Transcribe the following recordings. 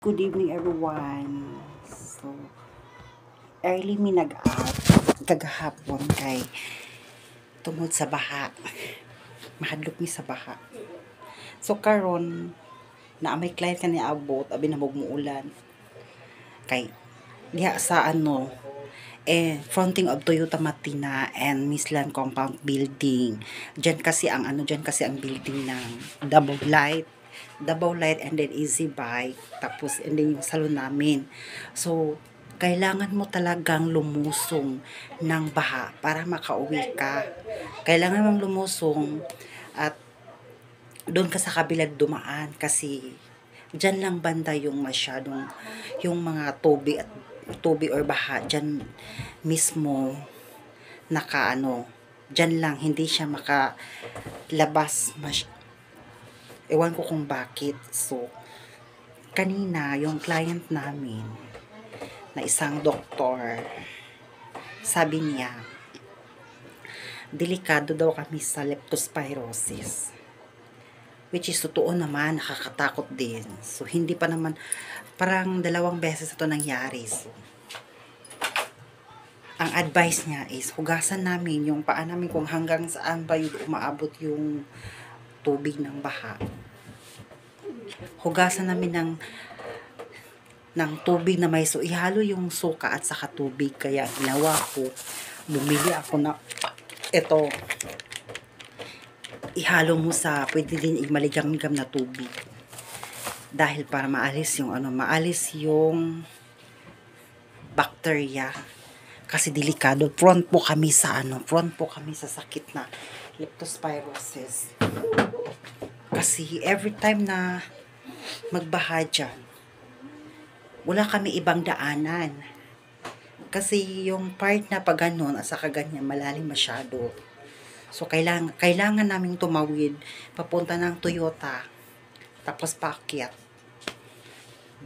Good evening everyone. So, early mi nag-out kagahapon kay tungod sa baha. Mahadlok mi sa baha. So karon na may client kani abot abi na muumulan. Kay diha sa fronting of Toyota Matina and Mislan Compound Building. Diyan kasi ang building ng Double Light and then Easy Bike, tapos and then yung salon namin. So kailangan mo talagang lumusong ng baha para makauwi ka. Kailangan mong lumusong at doon ka sa kabilang dumaan kasi dyan lang banda yung masyadong yung mga tubig or baha dyan mismo dyan lang hindi siya makalabas ewan ko kung bakit. So kanina yung client namin na isang doktor, sabi niya delikado daw kami sa leptospirosis, which is totoo naman, nakakatakot din. So hindi pa naman, parang 2 beses ito nangyari. So ang advice niya is hugasan namin yung paa namin kung hanggang saan ba yung umaabot yung tubig ng baha. Hugasan namin ng tubig na may ihalo yung suka at saka tubig. Kaya ginawa ko, bumili ako na ito, ihalo mo sa pwede din maligam-ligam na tubig dahil para maalis yung bacteria kasi delikado. Front po kami sa sakit na leptospirosis kasi every time na magbaha dyan, wala kami ibang daanan kasi yung part na pag ganon at saka ganyan malalim masyado. So kailangan naming tumawid papunta ng Toyota tapos paakyat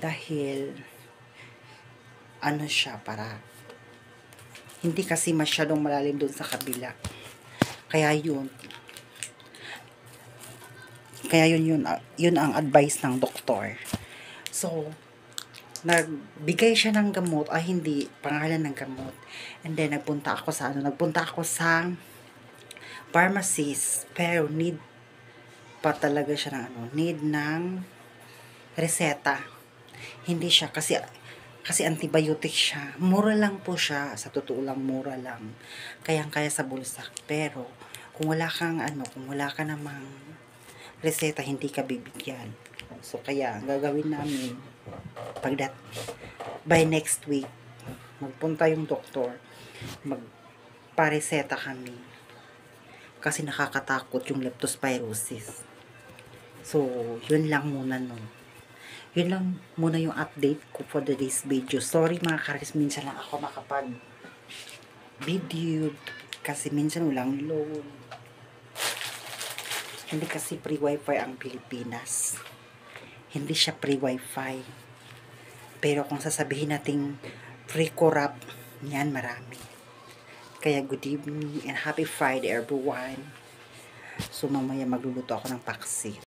dahil siya para hindi kasi masyadong malalim doon sa kabila. Kaya yun ang advice ng doktor. So nagbigay siya ng gamot, hindi pangalan ng gamot, and then nagpunta ako sa pharmacist, pero need pa talaga siya ng reseta. Hindi siya kasi antibiotic siya. Mura lang po siya, sa totoo lang mura lang. Kayang-kaya sa bulsa. Pero kung wala ka namang reseta, hindi ka bibigyan. So kaya gagawin namin by next week magpunta yung doktor, magpareseta kami kasi nakakatakot yung leptospirosis. So yun lang muna yung update ko for today's video. Sorry mga karis, minsan lang ako makapag video kasi minsan walang load. Hindi kasi free wifi ang Pilipinas, hindi siya free wifi. Pero kung sasabihin nating free corrupt, yan marami. Kaya good evening and happy Friday everyone. So mamaya magluluto ako ng paksi.